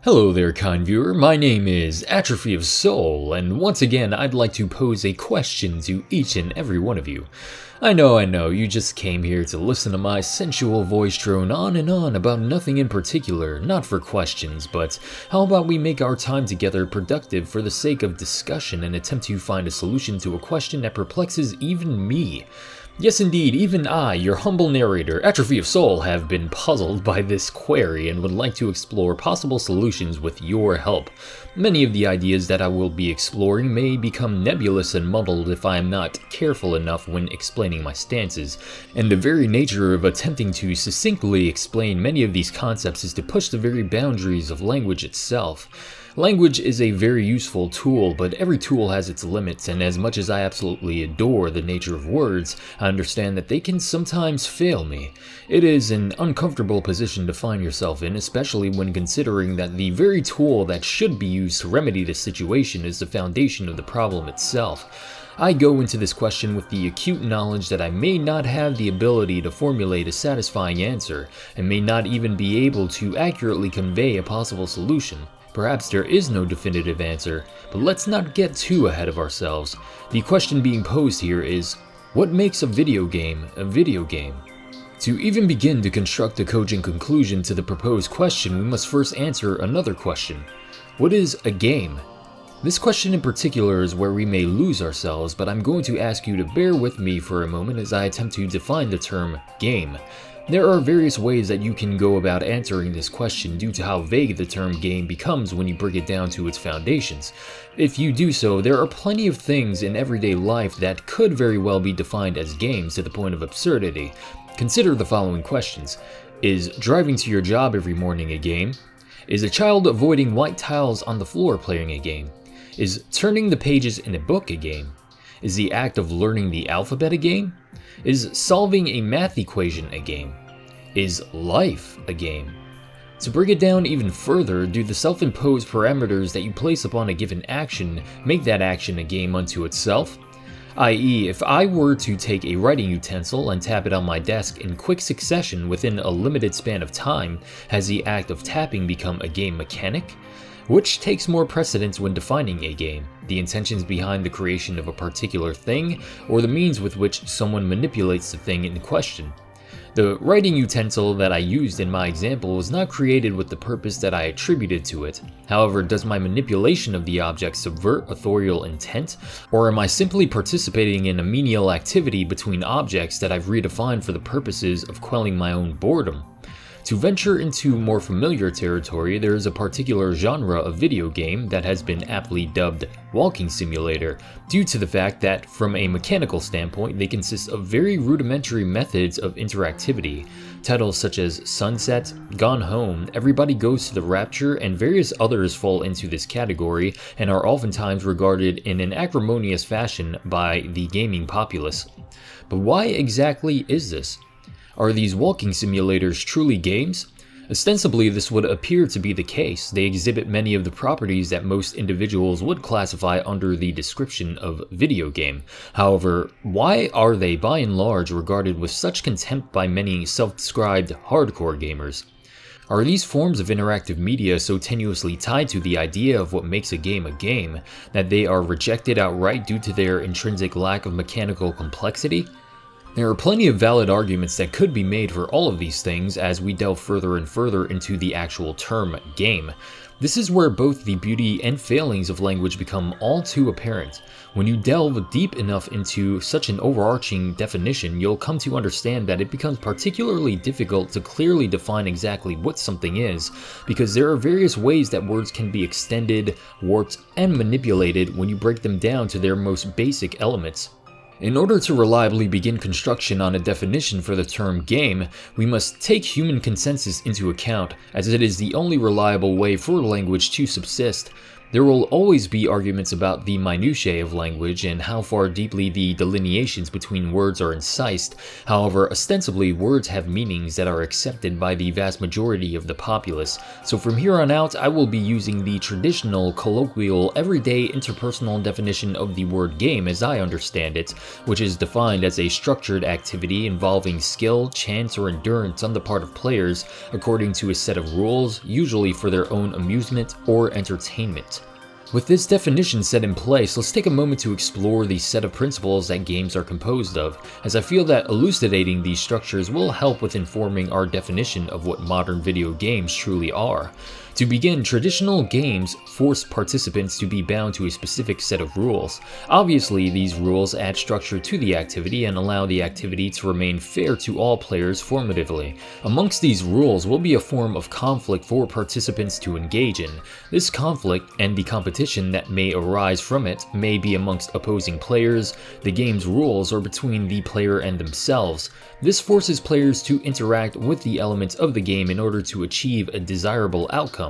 Hello there, kind viewer. My name is Atrophy of Soul, and once again I'd like to pose a question to each and every one of you. I know, you just came here to listen to my sensual voice drone on and on about nothing in particular, not for questions, but how about we make our time together productive for the sake of discussion and attempt to find a solution to a question that perplexes even me. Yes indeed, even I, your humble narrator, Atrophy of Soul, have been puzzled by this query and would like to explore possible solutions with your help. Many of the ideas that I will be exploring may become nebulous and muddled if I am not careful enough when explaining my stances, and the very nature of attempting to succinctly explain many of these concepts is to push the very boundaries of language itself. Language is a very useful tool, but every tool has its limits, and as much as I absolutely adore the nature of words, I understand that they can sometimes fail me. It is an uncomfortable position to find yourself in, especially when considering that the very tool that should be used to remedy the situation is the foundation of the problem itself. I go into this question with the acute knowledge that I may not have the ability to formulate a satisfying answer, and may not even be able to accurately convey a possible solution. Perhaps there is no definitive answer, but let's not get too ahead of ourselves. The question being posed here is, what makes a video game a video game? To even begin to construct a cogent conclusion to the proposed question, we must first answer another question. What is a game? This question in particular is where we may lose ourselves, but I'm going to ask you to bear with me for a moment as I attempt to define the term game. There are various ways that you can go about answering this question due to how vague the term game becomes when you break it down to its foundations. If you do so, there are plenty of things in everyday life that could very well be defined as games to the point of absurdity. Consider the following questions. Is driving to your job every morning a game? Is a child avoiding white tiles on the floor playing a game? Is turning the pages in a book a game? Is the act of learning the alphabet a game? Is solving a math equation a game? Is life a game? To break it down even further, do the self-imposed parameters that you place upon a given action make that action a game unto itself? I.e., if I were to take a writing utensil and tap it on my desk in quick succession within a limited span of time, has the act of tapping become a game mechanic? Which takes more precedence when defining a game, the intentions behind the creation of a particular thing, or the means with which someone manipulates the thing in question? The writing utensil that I used in my example was not created with the purpose that I attributed to it. However, does my manipulation of the object subvert authorial intent, or am I simply participating in a menial activity between objects that I've redefined for the purposes of quelling my own boredom? To venture into more familiar territory, there is a particular genre of video game that has been aptly dubbed walking simulator, due to the fact that, from a mechanical standpoint, they consist of very rudimentary methods of interactivity. Titles such as Sunset, Gone Home, Everybody Goes to the Rapture, and various others fall into this category and are oftentimes regarded in an acrimonious fashion by the gaming populace. But why exactly is this? Are these walking simulators truly games? Ostensibly, this would appear to be the case. They exhibit many of the properties that most individuals would classify under the description of video game. However, why are they by and large regarded with such contempt by many self-described hardcore gamers? Are these forms of interactive media so tenuously tied to the idea of what makes a game that they are rejected outright due to their intrinsic lack of mechanical complexity? There are plenty of valid arguments that could be made for all of these things as we delve further and further into the actual term game. This is where both the beauty and failings of language become all too apparent. When you delve deep enough into such an overarching definition, you'll come to understand that it becomes particularly difficult to clearly define exactly what something is, because there are various ways that words can be extended, warped, and manipulated when you break them down to their most basic elements. In order to reliably begin construction on a definition for the term game, we must take human consensus into account, as it is the only reliable way for language to subsist. There will always be arguments about the minutiae of language and how far deeply the delineations between words are incised. However, ostensibly, words have meanings that are accepted by the vast majority of the populace, so from here on out, I will be using the traditional, colloquial, everyday interpersonal definition of the word game as I understand it, which is defined as a structured activity involving skill, chance, or endurance on the part of players according to a set of rules, usually for their own amusement or entertainment. With this definition set in place, let's take a moment to explore the set of principles that games are composed of, as I feel that elucidating these structures will help with informing our definition of what modern video games truly are. To begin, traditional games force participants to be bound to a specific set of rules. Obviously, these rules add structure to the activity and allow the activity to remain fair to all players formatively. Amongst these rules will be a form of conflict for participants to engage in. This conflict and the competition that may arise from it may be amongst opposing players, the game's rules, or between the player and themselves. This forces players to interact with the elements of the game in order to achieve a desirable outcome.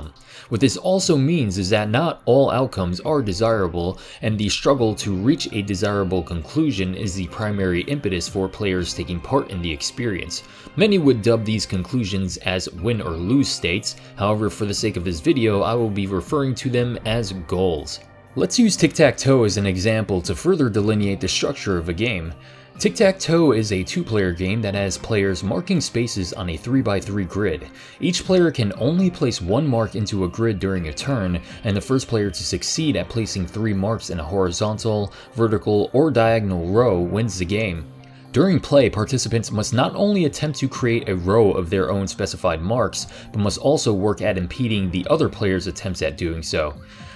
What this also means is that not all outcomes are desirable, and the struggle to reach a desirable conclusion is the primary impetus for players taking part in the experience. Many would dub these conclusions as win or lose states, however, for the sake of this video, I will be referring to them as goals. Let's use tic-tac-toe as an example to further delineate the structure of a game. Tic-tac-toe is a two-player game that has players marking spaces on a 3x3 grid. Each player can only place one mark into a grid during a turn, and the first player to succeed at placing 3 marks in a horizontal, vertical, or diagonal row wins the game. During play, participants must not only attempt to create a row of their own specified marks, but must also work at impeding the other player's attempts at doing so.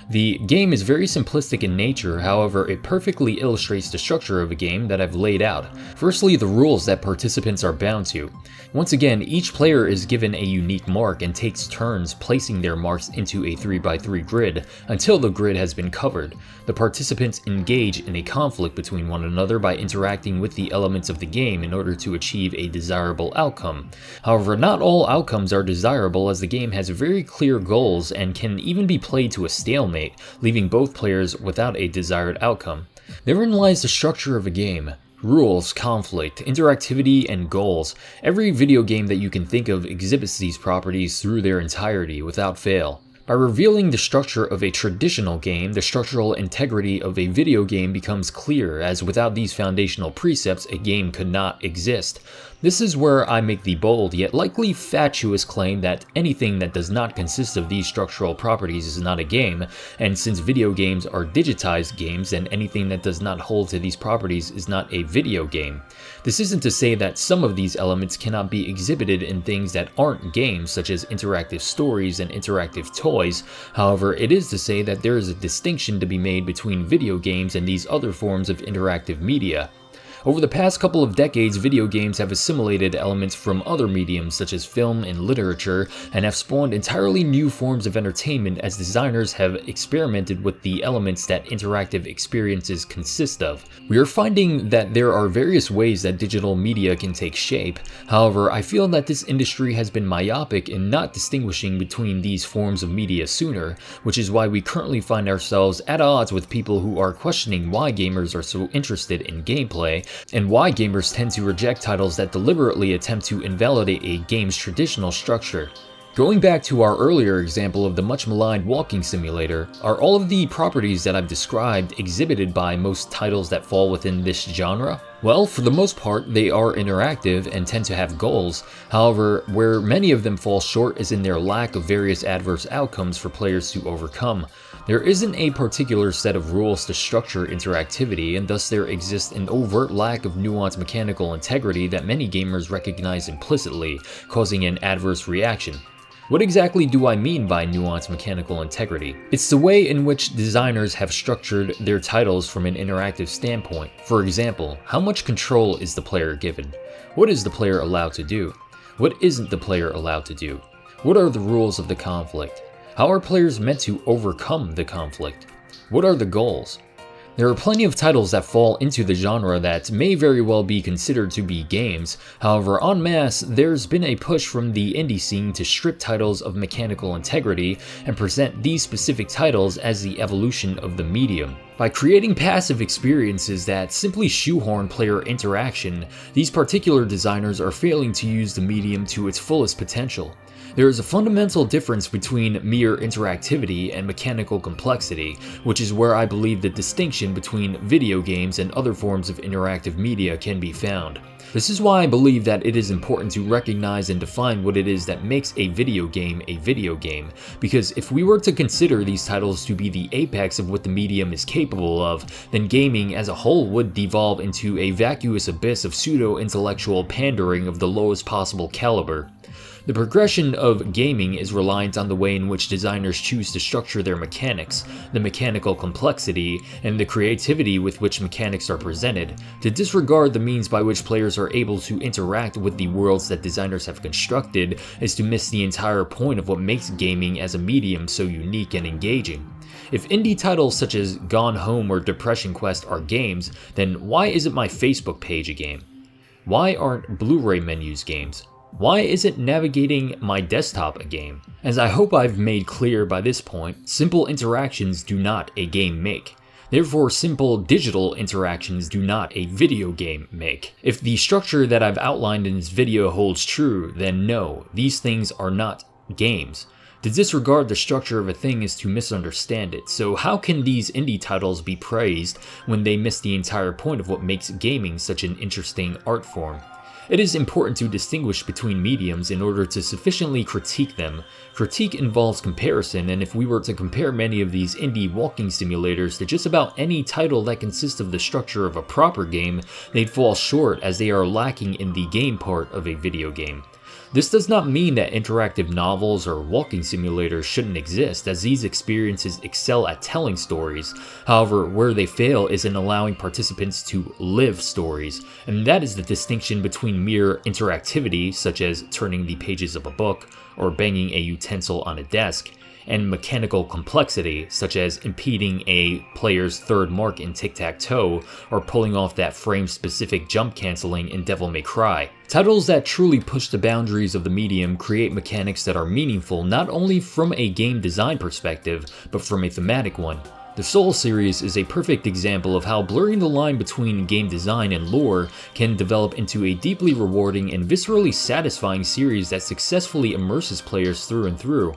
The game is very simplistic in nature, however, it perfectly illustrates the structure of a game that I've laid out. Firstly, the rules that participants are bound to. Once again, each player is given a unique mark and takes turns placing their marks into a 3x3 grid until the grid has been covered. The participants engage in a conflict between one another by interacting with the elements of the game in order to achieve a desirable outcome. However, not all outcomes are desirable, as the game has very clear goals and can even be played to a stalemate, leaving both players without a desired outcome. Therein lies the structure of a game. Rules, conflict, interactivity, and goals. Every video game that you can think of exhibits these properties through their entirety without fail. By revealing the structure of a traditional game, the structural integrity of a video game becomes clear, as without these foundational precepts, a game could not exist. This is where I make the bold yet likely fatuous claim that anything that does not consist of these structural properties is not a game, and since video games are digitized games, then anything that does not hold to these properties is not a video game. This isn't to say that some of these elements cannot be exhibited in things that aren't games, such as interactive stories and interactive toys. However, it is to say that there is a distinction to be made between video games and these other forms of interactive media. Over the past couple of decades, video games have assimilated elements from other mediums such as film and literature, and have spawned entirely new forms of entertainment as designers have experimented with the elements that interactive experiences consist of. We are finding that there are various ways that digital media can take shape. However, I feel that this industry has been myopic in not distinguishing between these forms of media sooner, which is why we currently find ourselves at odds with people who are questioning why gamers are so interested in gameplay, and why gamers tend to reject titles that deliberately attempt to invalidate a game's traditional structure. Going back to our earlier example of the much maligned walking simulator, are all of the properties that I've described exhibited by most titles that fall within this genre? Well, for the most part, they are interactive and tend to have goals. However, where many of them fall short is in their lack of various adverse outcomes for players to overcome. There isn't a particular set of rules to structure interactivity, and thus there exists an overt lack of nuanced mechanical integrity that many gamers recognize implicitly, causing an adverse reaction. What exactly do I mean by nuanced mechanical integrity? It's the way in which designers have structured their titles from an interactive standpoint. For example, how much control is the player given? What is the player allowed to do? What isn't the player allowed to do? What are the rules of the conflict? How are players meant to overcome the conflict? What are the goals? There are plenty of titles that fall into the genre that may very well be considered to be games. However, en masse, there's been a push from the indie scene to strip titles of mechanical integrity and present these specific titles as the evolution of the medium. By creating passive experiences that simply shoehorn player interaction, these particular designers are failing to use the medium to its fullest potential. There is a fundamental difference between mere interactivity and mechanical complexity, which is where I believe the distinction between video games and other forms of interactive media can be found. This is why I believe that it is important to recognize and define what it is that makes a video game, because if we were to consider these titles to be the apex of what the medium is capable of, then gaming as a whole would devolve into a vacuous abyss of pseudo-intellectual pandering of the lowest possible caliber. The progression of gaming is reliant on the way in which designers choose to structure their mechanics, the mechanical complexity, and the creativity with which mechanics are presented. To disregard the means by which players are able to interact with the worlds that designers have constructed is to miss the entire point of what makes gaming as a medium so unique and engaging. If indie titles such as Gone Home or Depression Quest are games, then why isn't my Facebook page a game? Why aren't Blu-ray menus games? Why isn't navigating my desktop a game? As I hope I've made clear by this point, simple interactions do not a game make. Therefore, simple digital interactions do not a video game make. If the structure that I've outlined in this video holds true, then no, these things are not games. To disregard the structure of a thing is to misunderstand it, so how can these indie titles be praised when they miss the entire point of what makes gaming such an interesting art form? It is important to distinguish between mediums in order to sufficiently critique them. Critique involves comparison, and if we were to compare many of these indie walking simulators to just about any title that consists of the structure of a proper game, they'd fall short as they are lacking in the game part of a video game. This does not mean that interactive novels or walking simulators shouldn't exist, as these experiences excel at telling stories. However, where they fail is in allowing participants to live stories, and that is the distinction between mere interactivity, such as turning the pages of a book or banging a utensil on a desk, and mechanical complexity, such as impeding a player's third mark in tic-tac-toe or pulling off that frame-specific jump canceling in Devil May Cry. Titles that truly push the boundaries of the medium create mechanics that are meaningful not only from a game design perspective, but from a thematic one. The Soul series is a perfect example of how blurring the line between game design and lore can develop into a deeply rewarding and viscerally satisfying series that successfully immerses players through and through.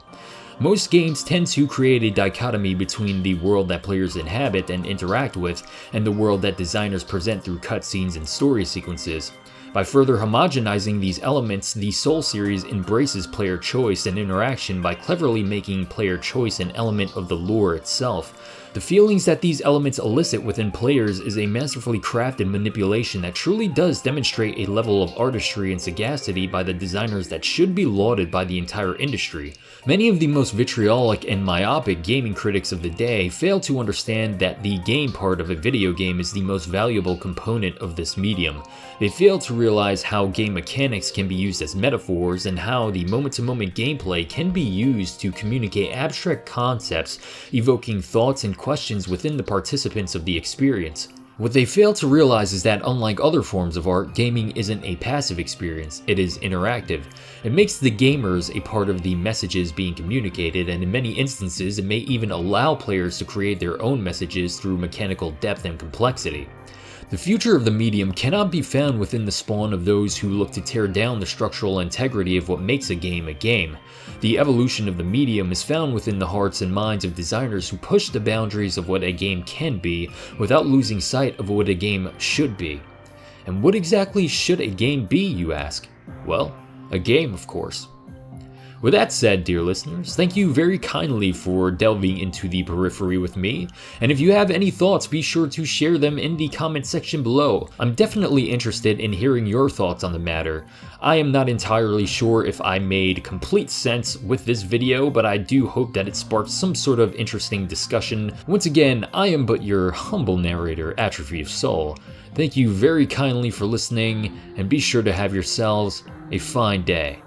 Most games tend to create a dichotomy between the world that players inhabit and interact with, and the world that designers present through cutscenes and story sequences. By further homogenizing these elements, the Soul series embraces player choice and interaction by cleverly making player choice an element of the lore itself. The feelings that these elements elicit within players is a masterfully crafted manipulation that truly does demonstrate a level of artistry and sagacity by the designers that should be lauded by the entire industry. Many of the most vitriolic and myopic gaming critics of the day fail to understand that the game part of a video game is the most valuable component of this medium. They fail to realize how game mechanics can be used as metaphors and how the moment-to-moment gameplay can be used to communicate abstract concepts, evoking thoughts and questions within the participants of the experience. What they fail to realize is that unlike other forms of art, gaming isn't a passive experience, it is interactive. It makes the gamers a part of the messages being communicated, and in many instances it may even allow players to create their own messages through mechanical depth and complexity. The future of the medium cannot be found within the spawn of those who look to tear down the structural integrity of what makes a game a game. The evolution of the medium is found within the hearts and minds of designers who push the boundaries of what a game can be without losing sight of what a game should be. And what exactly should a game be, you ask? Well, a game, of course. With that said, dear listeners, thank you very kindly for delving into the periphery with me, and if you have any thoughts, be sure to share them in the comment section below. I'm definitely interested in hearing your thoughts on the matter. I am not entirely sure if I made complete sense with this video, but I do hope that it sparked some sort of interesting discussion. Once again, I am but your humble narrator, Atrophy of Soul. Thank you very kindly for listening, and be sure to have yourselves a fine day.